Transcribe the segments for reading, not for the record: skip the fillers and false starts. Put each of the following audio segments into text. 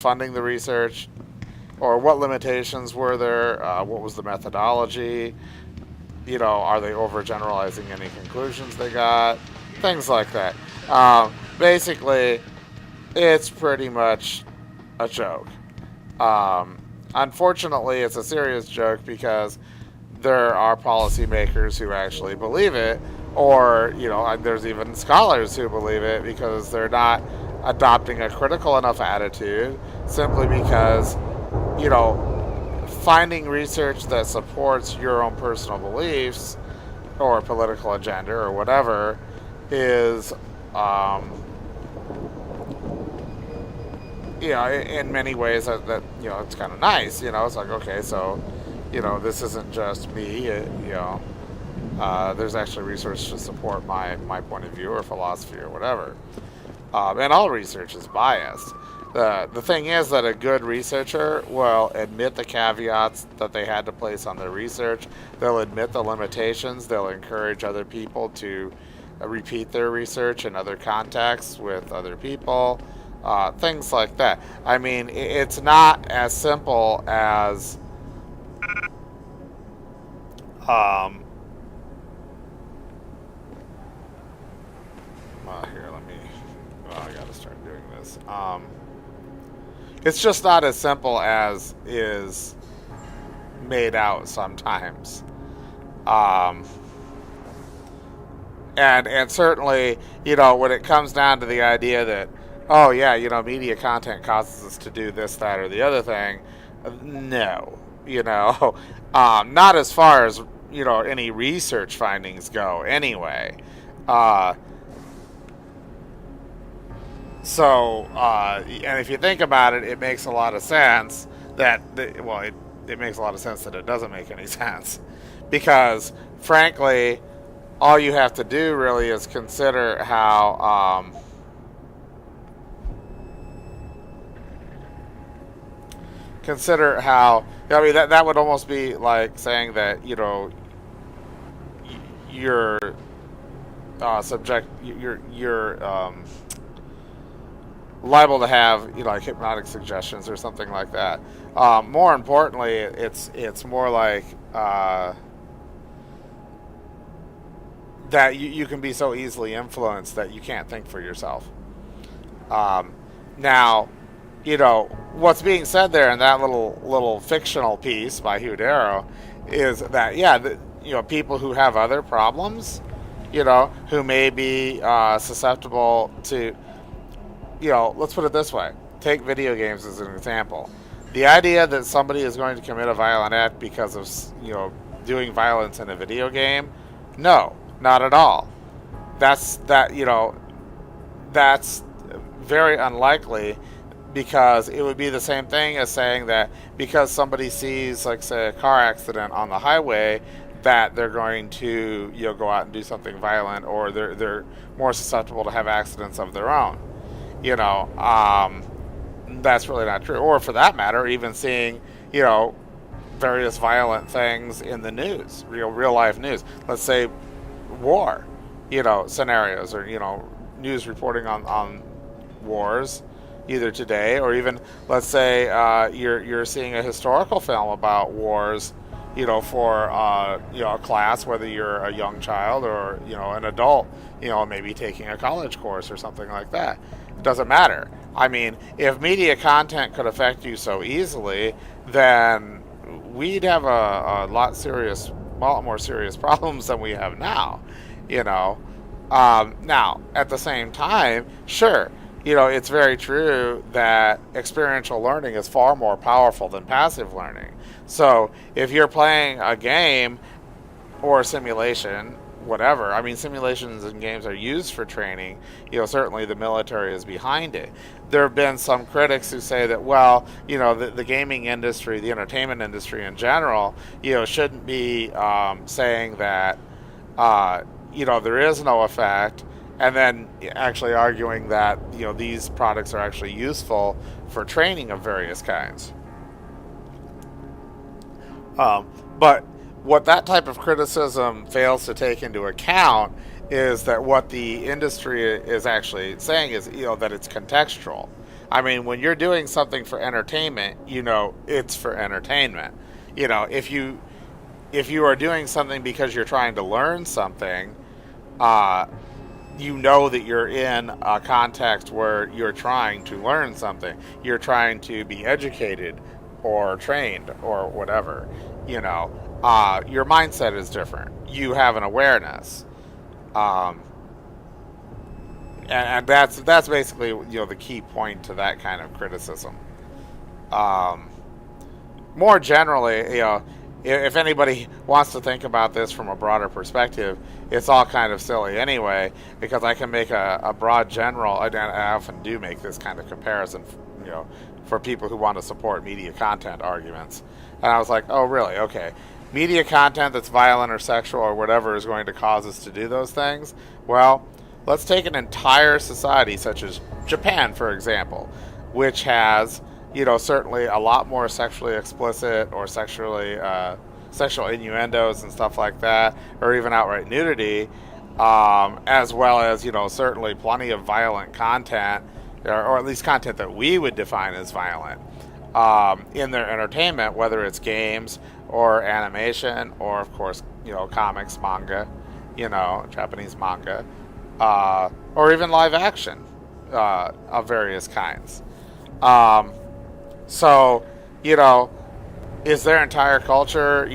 funding the research, or what limitations were there? What was the methodology? Are they overgeneralizing any conclusions they got? Things like that. Basically, it's pretty much a joke. Unfortunately, it's a serious joke because there are policymakers who actually believe it, or there's even scholars who believe it because they're not adopting a critical enough attitude simply because finding research that supports your own personal beliefs or political agenda or whatever is in many ways that it's kind of nice. It's like, okay, so this isn't just me. There's actually research to support my point of view or philosophy or whatever. And all research is biased. The thing is that a good researcher will admit the caveats that they had to place on their research. They'll admit the limitations. They'll encourage other people to repeat their research in other contexts with other people. Things like that. I mean, it's not as simple as here, I gotta start doing this. It's just not as simple as is made out sometimes. And certainly, when it comes down to the idea that, oh yeah, media content causes us to do this, that, or the other thing, no, not as far as any research findings go, anyway. And if you think about it, it makes a lot of sense it makes a lot of sense that it doesn't make any sense. Because, frankly, all you have to do really is consider how, I mean, that would almost be like saying that, you're liable to have like hypnotic suggestions or something like that. More importantly, it's more like that you can be so easily influenced that you can't think for yourself. Now, what's being said there in that little fictional piece by Hugh Darrow is that people who have other problems, who may be susceptible to, let's put it this way. Take video games as an example. The idea that somebody is going to commit a violent act because of, doing violence in a video game, no, not at all. That's very unlikely, because it would be the same thing as saying that because somebody sees, like, say, a car accident on the highway, that they're going to go out and do something violent, or they're more susceptible to have accidents of their own. That's really not true. Or for that matter, even seeing various violent things in the news, real life news. Let's say war, scenarios, or news reporting on wars, either today or even, let's say, you're seeing a historical film about wars, for a class, whether you're a young child or an adult, maybe taking a college course or something like that. It doesn't matter. I mean, if media content could affect you so easily, then we'd have a lot more serious problems than we have now. Now, at the same time, sure, it's very true that experiential learning is far more powerful than passive learning. So if you're playing a game or a simulation, whatever, I mean, simulations and games are used for training, certainly the military is behind it. There have been some critics who say that, well, the gaming industry, the entertainment industry in general, shouldn't be saying that, there is no effect, and then actually arguing that these products are actually useful for training of various kinds. But what that type of criticism fails to take into account is that what the industry is actually saying is that it's contextual. I mean, when you're doing something for entertainment, it's for entertainment. If you are doing something because you're trying to learn something, uh, that you're in a context where you're trying to learn something. You're trying to be educated or trained or whatever. Your mindset is different. You have an awareness. Um, and that's basically the key point to that kind of criticism. Um, More generally, if anybody wants to think about this from a broader perspective, it's all kind of silly anyway, because I can make a broad general, and I often do make this kind of comparison, for people who want to support media content arguments. And I was like, oh, really? Okay. Media content that's violent or sexual or whatever is going to cause us to do those things? Well, let's take an entire society, such as Japan, for example, which has certainly a lot more sexually explicit or sexual innuendos and stuff like that, or even outright nudity, as well as certainly plenty of violent content, or at least content that we would define as violent, in their entertainment, whether it's games or animation or, of course, comics, manga, Japanese manga, or even live action of various kinds. Um, So, is their entire culture,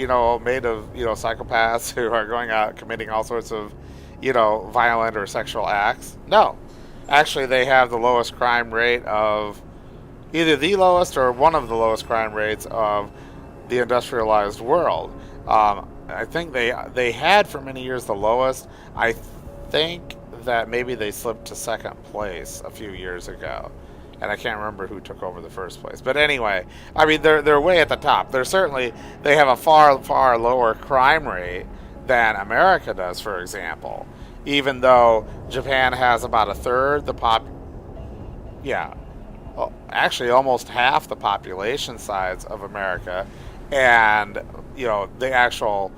made of, psychopaths who are going out committing all sorts of, violent or sexual acts? No. Actually, they have the lowest crime rate of, either the lowest or one of the lowest crime rates of the industrialized world. I think they had for many years the lowest. I think that maybe they slipped to second place a few years ago, and I can't remember who took over the first place. But anyway, I mean, they're way at the top. They have a far lower crime rate than America does, for example. Even though Japan has about a third yeah, actually almost half the population size of America, and the actual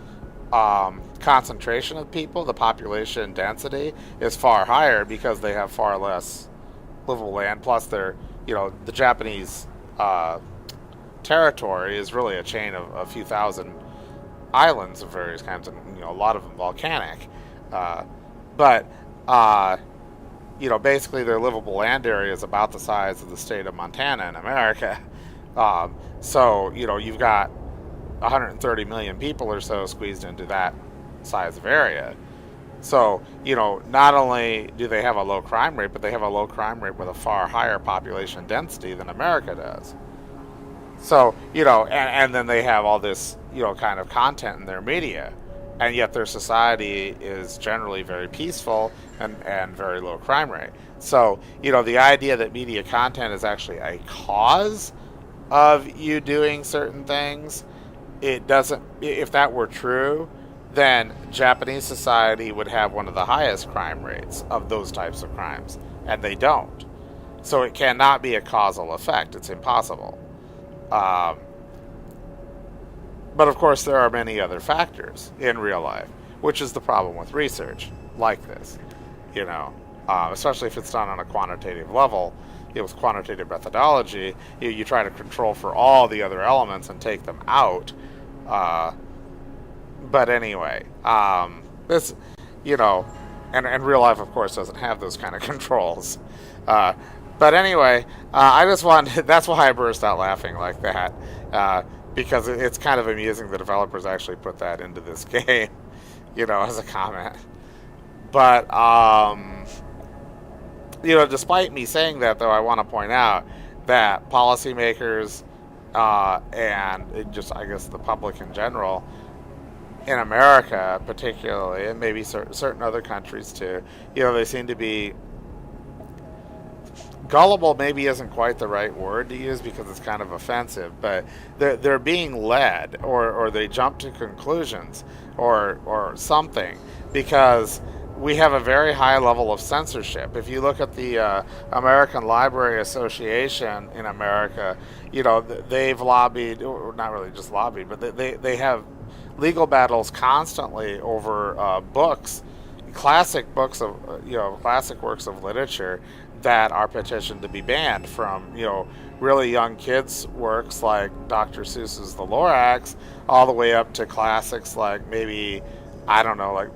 concentration of people, the population density, is far higher because they have far less livable land. Plus, the Japanese territory is really a chain of a few thousand islands of various kinds, and a lot of them volcanic. But basically, their livable land area is about the size of the state of Montana in America. So you've got 130 million people or so squeezed into that size of area. So, not only do they have a low crime rate, but they have a low crime rate with a far higher population density than America does. So, and then they have all this, kind of content in their media, and yet their society is generally very peaceful and very low crime rate. So, the idea that media content is actually a cause of you doing certain things, it doesn't, if that were true, then Japanese society would have one of the highest crime rates of those types of crimes, and they don't. So it cannot be a causal effect. It's impossible. But of course, there are many other factors in real life, which is the problem with research like this. Especially if it's done on a quantitative level, with quantitative methodology, you try to control for all the other elements and take them out. But anyway, this, and real life, of course, doesn't have those kind of controls. But anyway, I just wanted, that's why I burst out laughing like that, because it's kind of amusing the developers actually put that into this game, as a comment. But, despite me saying that, though, I want to point out that policymakers, and I guess the public in general, in America particularly, and maybe certain other countries too, they seem to be gullible. Maybe isn't quite the right word to use because it's kind of offensive, but they're being led, or they jump to conclusions, or something, because we have a very high level of censorship. If you look at the American Library Association in America, they've lobbied, or not really just lobbied, but they have legal battles constantly over books, classic books of classic works of literature that are petitioned to be banned, from really young kids' works like Dr. Seuss's The Lorax, all the way up to classics like maybe, I don't know, like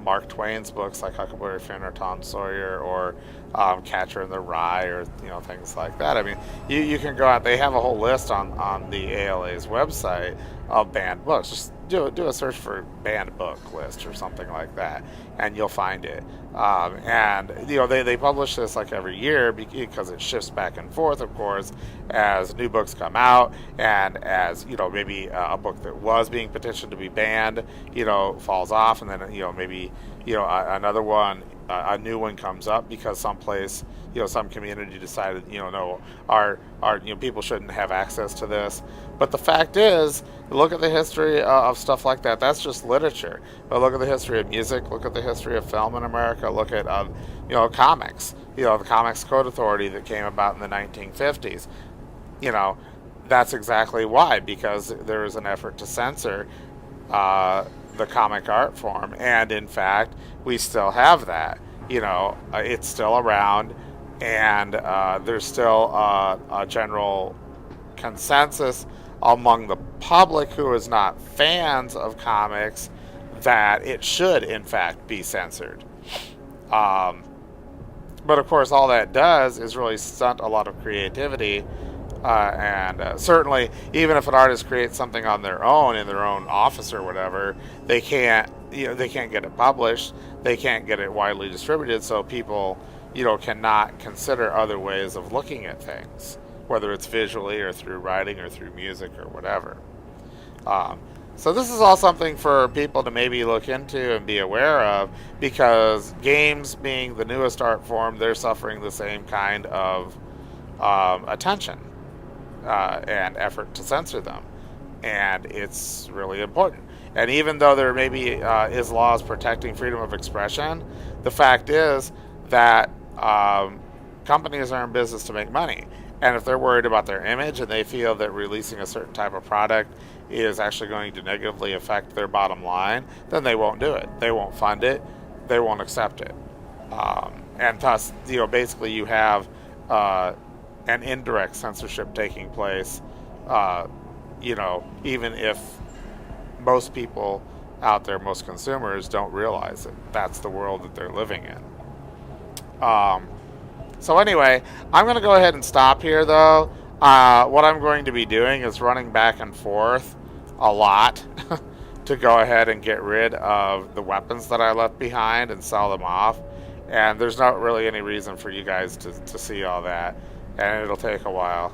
Mark Twain's books like Huckleberry Finn or Tom Sawyer, or Catcher in the Rye, or things like that. I mean, you can go out. They have a whole list on the ALA's website of banned books. Just do a search for banned book list or something like that, and you'll find it. And they publish this like every year because it shifts back and forth, of course, as new books come out, and as maybe a book that was being petitioned to be banned falls off, and then maybe another one, a new one comes up because someplace, some community decided, no, our people shouldn't have access to this. But the fact is, look at the history of stuff like that. That's just literature. But look at the history of music. Look at the history of film in America. Look at comics. The Comics Code Authority that came about in the 1950s. That's exactly why, because there was an effort to censor the comic art form, and in fact, we still have that. It's still around, and there's still a general consensus among the public who is not fans of comics that it should, in fact, be censored. But of course, all that does is really stunt a lot of creativity. And certainly, even if an artist creates something on their own, in their own office or whatever, they can't get it published. They can't get it widely distributed, so people, cannot consider other ways of looking at things, whether it's visually or through writing or through music or whatever. So this is all something for people to maybe look into and be aware of, because games being the newest art form, they're suffering the same kind of attention and effort to censor them, and it's really important. And even though there maybe is laws protecting freedom of expression, the fact is that companies are in business to make money, and if they're worried about their image and they feel that releasing a certain type of product is actually going to negatively affect their bottom line, then they won't do it. They won't fund it. They won't accept it. And thus, basically you have an indirect censorship taking place, even if most people out there, most consumers, don't realize it. That's the world that they're living in. So anyway, I'm going to go ahead and stop here, though. What I'm going to be doing is running back and forth a lot to go ahead and get rid of the weapons that I left behind and sell them off. And there's not really any reason for you guys to see all that. And it'll take a while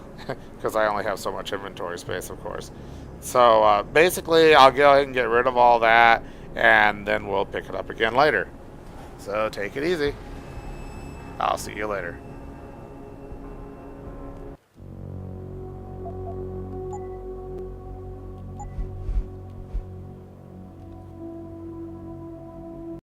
because I only have so much inventory space, of course. So basically, I'll go ahead and get rid of all that, and then we'll pick it up again later. So take it easy. I'll see you later.